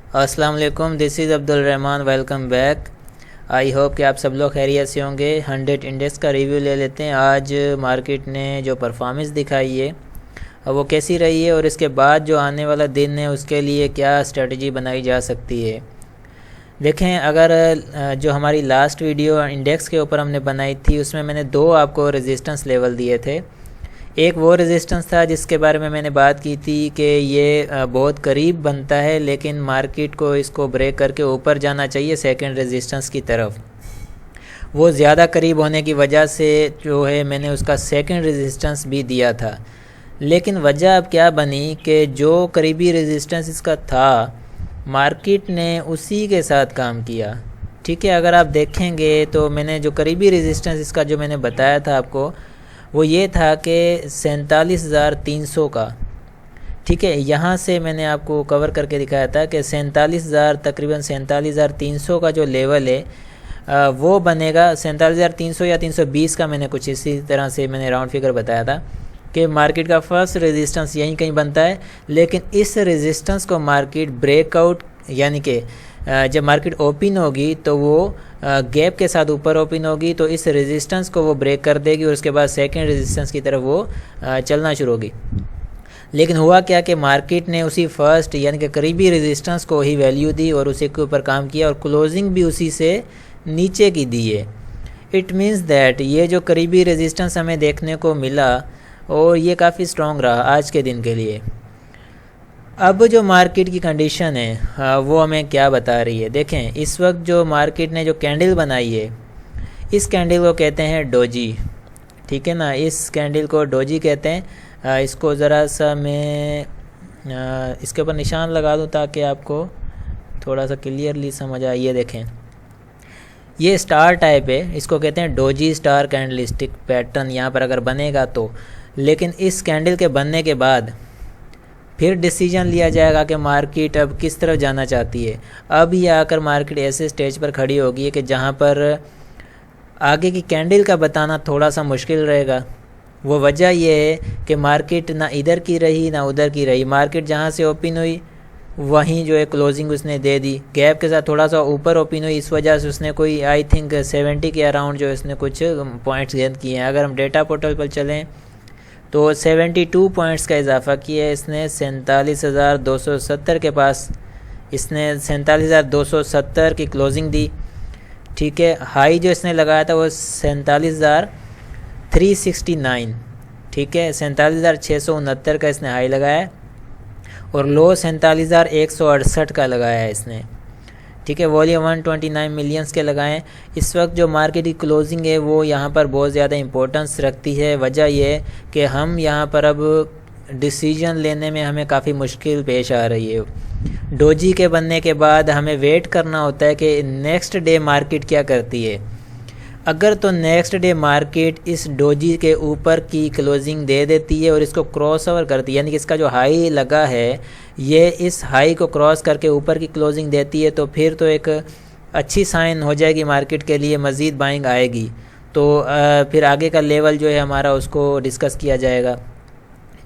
अस्सलाम वालेकुम, this is Abdul Rahman. Welcome back. I hope कि आप सब लोग खैरियत से होंगे। 100 इंडेक्स का रिव्यू ले लेते हैं। आज मार्केट ने जो परफॉर्मेंस दिखाई है वो कैसी रही है और इसके बाद जो आने वाला दिन है उसके लिए क्या स्ट्रेटजी बनाई जा सकती है। देखें, अगर जो हमारी लास्ट वीडियो इंडेक्स के ऊपर हमने बनाई थी उसमें मैंने दो आपको रेजिस्टेंस लेवल दिए थे। एक वो रेजिस्टेंस था जिसके बारे में मैंने बात की थी कि ये बहुत करीब बनता है, लेकिन मार्केट को इसको ब्रेक करके ऊपर जाना चाहिए सेकंड रेजिस्टेंस की तरफ। वो ज़्यादा करीब होने की वजह से जो है मैंने उसका सेकंड रेजिस्टेंस भी दिया था। लेकिन वजह अब क्या बनी कि जो करीबी रेजिस्टेंस इसका था मार्केट ने उसी के साथ काम किया। ठीक है, अगर आप देखेंगे तो मैंने जो करीबी रेजिस्टेंस इसका जो मैंने बताया था आपको वो ये था कि 47,300 का। ठीक है, यहाँ से मैंने आपको कवर करके दिखाया था कि 47,000 तकरीबन 47,300 का जो लेवल है वो बनेगा 47,300 या 320 का। मैंने कुछ इसी तरह से मैंने राउंड फिगर बताया था कि मार्केट का फर्स्ट रेजिस्टेंस यहीं कहीं बनता है। लेकिन इस रेजिस्टेंस को मार्केट ब्रेकआउट यानी कि जब मार्केट ओपन होगी तो वो गैप के साथ ऊपर ओपन होगी, तो इस रेजिस्टेंस को वो ब्रेक कर देगी और उसके बाद सेकंड रेजिस्टेंस की तरफ वो चलना शुरू होगी। लेकिन हुआ क्या कि मार्केट ने उसी फर्स्ट यानी कि करीबी रेजिस्टेंस को ही वैल्यू दी और उसी के ऊपर काम किया और क्लोजिंग भी उसी से नीचे की दी है। इट मीन्स दैट ये जो करीबी रेजिस्टेंस हमें देखने को मिला और ये काफ़ी स्ट्रॉन्ग रहा आज के दिन के लिए। अब जो मार्केट की कंडीशन है वो हमें क्या बता रही है। देखें, इस वक्त जो मार्केट ने जो कैंडल बनाई है इस कैंडल को कहते हैं डोजी। ठीक है ना, इस कैंडल को डोजी कहते हैं। इसको ज़रा सा मैं इसके ऊपर निशान लगा दूं ताकि आपको थोड़ा सा क्लियरली समझ आए। ये देखें, ये स्टार टाइप है, इसको कहते हैं डोजी स्टार कैंडलस्टिक पैटर्न यहाँ पर अगर बनेगा तो। लेकिन इस कैंडल के बनने के बाद फिर डिसीजन लिया जाएगा कि मार्केट अब किस तरफ जाना चाहती है। अब ये आकर मार्केट ऐसे स्टेज पर खड़ी होगी है कि जहाँ पर आगे की कैंडल का बताना थोड़ा सा मुश्किल रहेगा। वो वजह यह है कि मार्केट ना इधर की रही ना उधर की रही। मार्केट जहाँ से ओपन हुई वहीं जो है क्लोजिंग उसने दे दी। गैप के साथ थोड़ा सा ऊपर ओपन हुई, इस वजह से उसने कोई आई थिंक 70 के अराउंड जो उसने कुछ पॉइंट्स गेन किए हैं। अगर हम डेटा पोर्टल पर चलें तो 72 पॉइंट्स का इजाफा किया है इसने 47,270 के पास। इसने 47,270 की क्लोजिंग दी। ठीक है, हाई जो इसने लगाया था वो 47,369। ठीक है, 47,669 का इसने हाई लगाया है और लो 47,168 का लगाया है इसने। ठीक है, वॉल्यूम 129 मिलियंस के लगाएं। इस वक्त जो मार्केट की क्लोजिंग है वो यहाँ पर बहुत ज़्यादा इंपॉर्टेंस रखती है। वजह यह है कि हम यहाँ पर अब डिसीजन लेने में हमें काफ़ी मुश्किल पेश आ रही है। डोजी के बनने के बाद हमें वेट करना होता है कि नेक्स्ट डे मार्केट क्या करती है। अगर तो नेक्स्ट डे मार्केट इस डोजी के ऊपर की क्लोजिंग दे देती है और इसको क्रॉस ओवर करती है, यानी कि इसका जो हाई लगा है ये इस हाई को क्रॉस करके ऊपर की क्लोजिंग देती है, तो फिर तो एक अच्छी साइन हो जाएगी मार्केट के लिए, मज़ीद बाइंग आएगी। तो फिर आगे का लेवल जो है हमारा उसको डिस्कस किया जाएगा।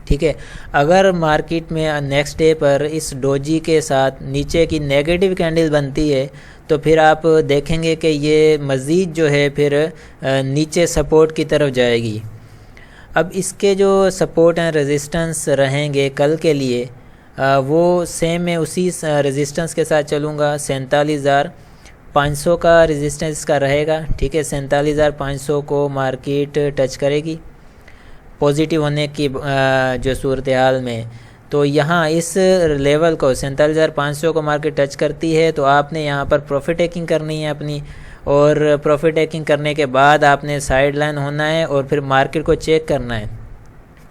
ठीक है, अगर मार्केट में नेक्स्ट डे पर इस डोजी के साथ नीचे की नेगेटिव कैंडल बनती है तो फिर आप देखेंगे कि ये मज़ीद जो है फिर नीचे सपोर्ट की तरफ जाएगी। अब इसके जो सपोर्ट एंड रेजिस्टेंस रहेंगे कल के लिए वो सेम मैं उसी रेजिस्टेंस के साथ चलूँगा। 47,500 का रेजिस्टेंस इसका रहेगा। ठीक है, 47,500 को मार्केट टच करेगी पॉजिटिव होने की जो सूरत हाल में। तो यहाँ इस लेवल को 47,500 को मार्केट टच करती है तो आपने यहाँ पर प्रॉफिट टेकिंग करनी है अपनी, और प्रॉफिट टेकिंग करने के बाद आपने साइड लाइन होना है और फिर मार्केट को चेक करना है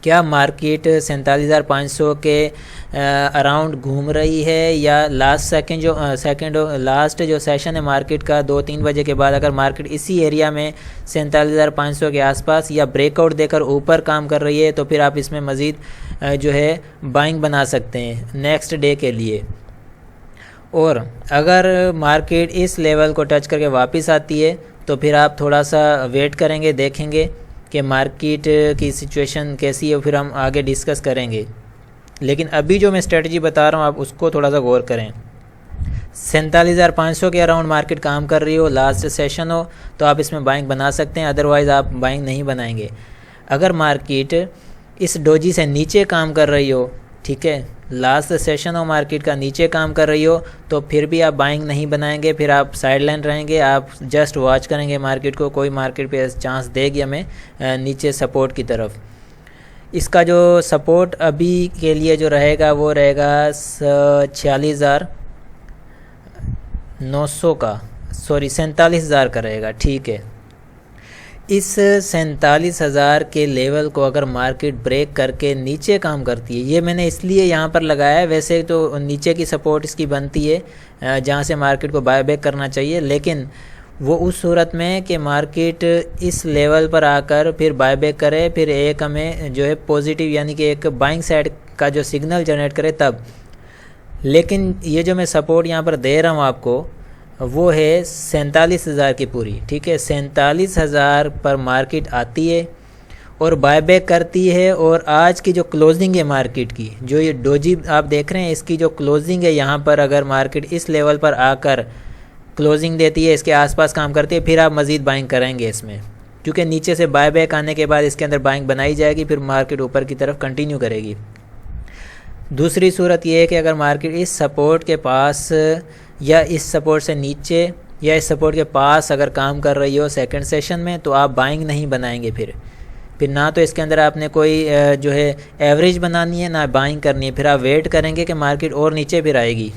क्या मार्केट 47,500 के अराउंड घूम रही है या लास्ट लास्ट जो सेशन है मार्केट का 2-3 बजे के बाद अगर मार्केट इसी एरिया में 47,500 के आसपास या ब्रेकआउट देकर ऊपर काम कर रही है तो फिर आप इसमें मज़ीद जो है बाइंग बना सकते हैं नेक्स्ट डे के लिए। और अगर मार्केट इस लेवल को टच करके वापस आती है तो फिर आप थोड़ा सा वेट करेंगे, देखेंगे कि मार्केट की सिचुएशन कैसी है, फिर हम आगे डिस्कस करेंगे। लेकिन अभी जो मैं स्ट्रेटजी बता रहा हूँ आप उसको थोड़ा सा गौर करें। 47,500 के अराउंड मार्केट काम कर रही हो, लास्ट सेशन हो, तो आप इसमें बाइंग बना सकते हैं, अदरवाइज़ आप बाइंग नहीं बनाएंगे। अगर मार्केट इस डोजी से नीचे काम कर रही हो, ठीक है, लास्ट सेशन हो मार्केट का, नीचे काम कर रही हो, तो फिर भी आप बाइंग नहीं बनाएंगे, फिर आप साइडलाइन रहेंगे, आप जस्ट वॉच करेंगे मार्केट को, कोई मार्केट पे चांस देगी हमें नीचे सपोर्ट की तरफ। इसका जो सपोर्ट अभी के लिए जो रहेगा वो रहेगा 46,900 का, सॉरी 47,000 का रहेगा, ठीक है। इस 47,000 के लेवल को अगर मार्केट ब्रेक करके नीचे काम करती है, ये मैंने इसलिए यहाँ पर लगाया है, वैसे तो नीचे की सपोर्ट इसकी बनती है जहाँ से मार्केट को बाय बैक करना चाहिए, लेकिन वो उस सूरत में कि मार्केट इस लेवल पर आकर फिर बाय बैक करे, फिर एक हमें जो है पॉजिटिव यानी कि एक बाइंग साइड का जो सिग्नल जनरेट करे तब। लेकिन ये जो मैं सपोर्ट यहाँ पर दे रहा हूँ आपको, वो है 47,000 की पूरी, ठीक है। 47,000 पर मार्केट आती है और बायबैक करती है, और आज की जो क्लोजिंग है मार्केट की, जो ये डोजी आप देख रहे हैं, इसकी जो क्लोजिंग है यहाँ पर, अगर मार्केट इस लेवल पर आकर क्लोजिंग देती है, इसके आसपास काम करती है, फिर आप मज़ीद बाइंग करेंगे इसमें, क्योंकि नीचे से बायबैक आने के बाद इसके अंदर बाइंग बनाई जाएगी, फिर मार्केट ऊपर की तरफ कंटिन्यू करेगी। दूसरी सूरत ये है कि अगर मार्केट इस सपोर्ट के पास या इस सपोर्ट से नीचे या इस सपोर्ट के पास अगर काम कर रही हो सेकंड सेशन में, तो आप बाइंग नहीं बनाएंगे, फिर ना तो इसके अंदर आपने कोई जो है एवरेज बनानी है, ना बाइंग करनी है, फिर आप वेट करेंगे कि मार्केट और नीचे फिर आएगी,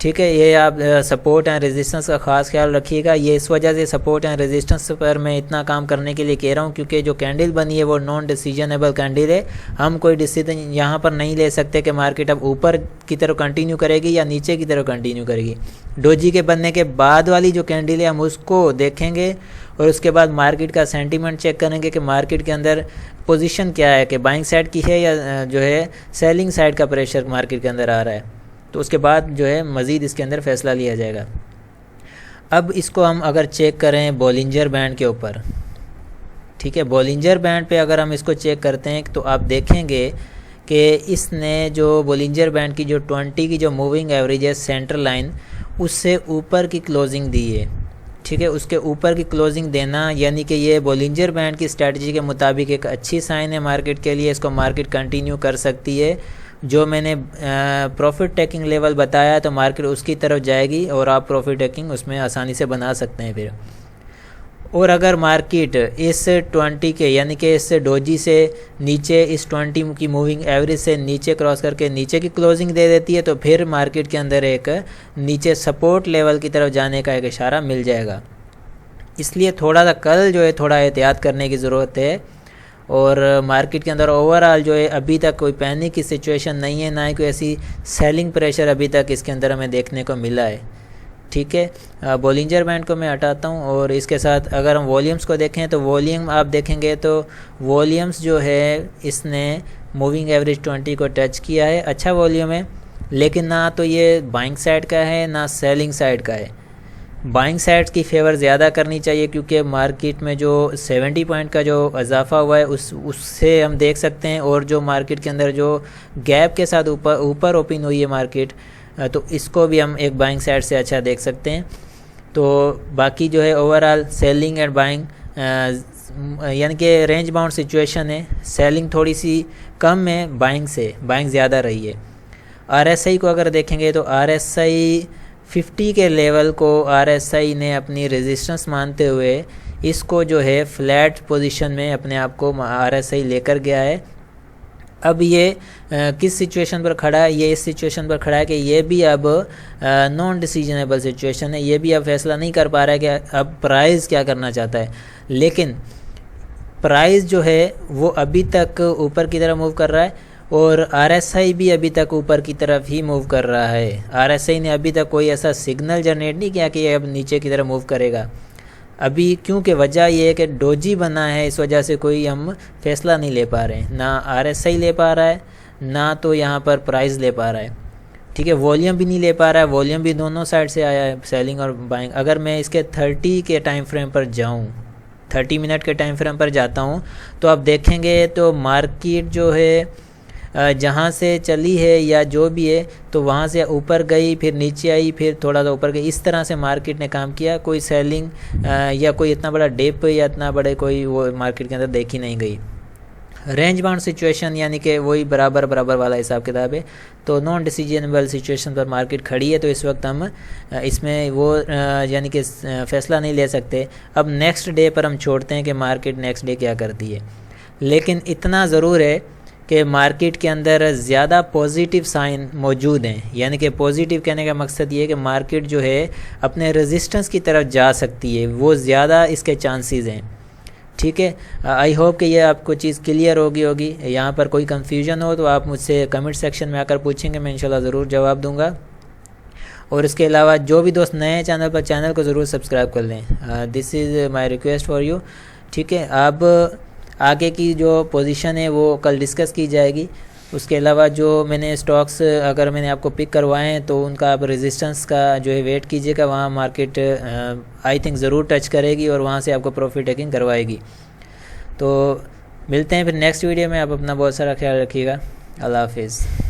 ठीक है। ये आप सपोर्ट एंड रेजिस्टेंस का ख़ास ख्याल रखिएगा। ये इस वजह से सपोर्ट एंड रेजिस्टेंस पर मैं इतना काम करने के लिए कह रहा हूँ, क्योंकि जो कैंडल बनी है वो नॉन डिसीजनेबल कैंडल है। हम कोई डिसीजन यहाँ पर नहीं ले सकते कि मार्केट अब ऊपर की तरफ कंटिन्यू करेगी या नीचे की तरफ कंटिन्यू करेगी। डोजी के बनने के बाद वाली जो कैंडल है हम उसको देखेंगे, और उसके बाद मार्केट का सेंटीमेंट चेक करेंगे कि मार्केट के अंदर पोजीशन क्या है, कि बाइंग साइड की है या जो है सेलिंग साइड का प्रेशर मार्केट के अंदर आ रहा है, तो उसके बाद जो है मज़ीद इसके अंदर फ़ैसला लिया जाएगा। अब इसको हम अगर चेक करें बॉलिंजर बैंड के ऊपर, ठीक है, बॉलिंजर बैंड पे अगर हम इसको चेक करते हैं तो आप देखेंगे कि इसने जो बॉलिंजर बैंड की जो 20 की जो मूविंग एवरेज है सेंट्रल लाइन, उससे ऊपर की क्लोजिंग दी है, ठीक है। उसके ऊपर की क्लोजिंग देना यानी कि ये बॉलिंजर बैंड की स्ट्रेटजी के मुताबिक एक अच्छी साइन है मार्केट के लिए। इसको मार्केट कंटिन्यू कर सकती है। जो मैंने प्रॉफिट टेकिंग लेवल बताया तो मार्केट उसकी तरफ जाएगी और आप प्रॉफिट टेकिंग उसमें आसानी से बना सकते हैं फिर। और अगर मार्केट इस 20 के यानी कि इस डोजी से नीचे, इस 20 की मूविंग एवरेज से नीचे क्रॉस करके नीचे की क्लोजिंग दे देती है, तो फिर मार्केट के अंदर एक नीचे सपोर्ट लेवल की तरफ जाने का एक इशारा मिल जाएगा। इसलिए थोड़ा सा कल जो है थोड़ा एहतियात करने की ज़रूरत है। और मार्केट के अंदर ओवरऑल जो है अभी तक कोई पैनिक की सिचुएशन नहीं है, ना ही कोई ऐसी सेलिंग प्रेशर अभी तक इसके अंदर हमें देखने को मिला है, ठीक है। बॉलिंजर बैंड को मैं हटाता हूँ और इसके साथ अगर हम वॉल्यूम्स को देखें तो वॉल्यूम आप देखेंगे तो वॉल्यूम्स जो है इसने मूविंग एवरेज 20 को टच किया है, अच्छा वॉल्यूम है, लेकिन ना तो ये बाइंग साइड का है ना सेलिंग साइड का है। बाइंग साइड्स की फेवर ज़्यादा करनी चाहिए, क्योंकि मार्केट में जो 70 पॉइंट का जो इजाफा हुआ है उससे हम देख सकते हैं, और जो मार्केट के अंदर जो गैप के साथ ऊपर ओपन हुई है मार्केट, तो इसको भी हम एक बाइंग साइड से अच्छा देख सकते हैं। तो बाकी जो है ओवरऑल सेलिंग एंड बाइंग यानी कि रेंज बाउंड सिचुएशन है। सेलिंग थोड़ी सी कम है बाइंग से, बाइंग ज़्यादा रही है। RSI को अगर देखेंगे तो RSI 50 के लेवल को RSI ने अपनी रेजिस्टेंस मानते हुए इसको जो है फ्लैट पोजीशन में अपने आप को RSI लेकर गया है। अब ये किस सिचुएशन पर खड़ा है? ये इस सिचुएशन पर खड़ा है कि ये भी अब नॉन डिसीजनेबल सिचुएशन है। ये भी अब फैसला नहीं कर पा रहा है कि अब प्राइस क्या करना चाहता है, लेकिन प्राइस जो है वो अभी तक ऊपर की तरफ मूव कर रहा है, और RSI भी अभी तक ऊपर की तरफ ही मूव कर रहा है। RSI ने अभी तक कोई ऐसा सिग्नल जनरेट नहीं किया कि ये अब नीचे की तरफ मूव करेगा अभी, क्योंकि वजह ये है कि डोजी बना है, इस वजह से कोई हम फैसला नहीं ले पा रहे हैं, ना RSI ले पा रहा है ना तो यहाँ पर प्राइस ले पा रहा है, ठीक है। वॉल्यूम भी नहीं ले पा रहा है, वॉल्यूम भी दोनों साइड से आया है, सेलिंग और बाइंग। अगर मैं इसके 30 के टाइम फ्रेम पर जाऊँ, 30 मिनट के टाइम फ्रेम पर जाता हूँ, तो आप देखेंगे तो मार्केट जो है जहाँ से चली है या जो भी है, तो वहाँ से ऊपर गई, फिर नीचे आई, फिर थोड़ा सा ऊपर गई, इस तरह से मार्केट ने काम किया। कोई सेलिंग या कोई इतना बड़ा डिप या इतना बड़े कोई वो मार्केट के अंदर देखी नहीं गई। रेंज बाउंड सिचुएशन यानी कि वही बराबर वाला हिसाब किताब है। तो नॉन डिसीजनेबल सिचुएशन पर मार्केट खड़ी है, तो इस वक्त हम इसमें वो यानी कि फ़ैसला नहीं ले सकते। अब नेक्स्ट डे पर हम छोड़ते हैं कि मार्केट नेक्स्ट डे क्या करती है। लेकिन इतना ज़रूर है कि मार्केट के अंदर ज़्यादा पॉजिटिव साइन मौजूद हैं। यानी कि पॉजिटिव कहने का मकसद ये है कि मार्केट जो है अपने रेजिस्टेंस की तरफ जा सकती है, वो ज़्यादा इसके चांसेस हैं। ठीक है, आई होप कि ये आपको चीज़ क्लियर होगी। यहाँ पर कोई कंफ्यूजन हो तो आप मुझसे कमेंट सेक्शन में आकर पूछेंगे, मैं इंशाल्लाह ज़रूर जवाब दूंगा। और इसके अलावा जो भी दोस्त नए हैं चैनल पर, चैनल को ज़रूर सब्सक्राइब कर लें। This is my request for you. ठीक है, अब आगे की जो पोजीशन है वो कल डिस्कस की जाएगी। उसके अलावा जो मैंने स्टॉक्स अगर मैंने आपको पिक करवाए हैं तो उनका आप रेजिस्टेंस का जो है वेट कीजिएगा, वहाँ मार्केट आई थिंक ज़रूर टच करेगी और वहाँ से आपको प्रॉफिट टेकिंग करवाएगी। तो मिलते हैं फिर नेक्स्ट वीडियो में। आप अपना बहुत सारा ख्याल रखिएगा। अल्लाह हाफिज़।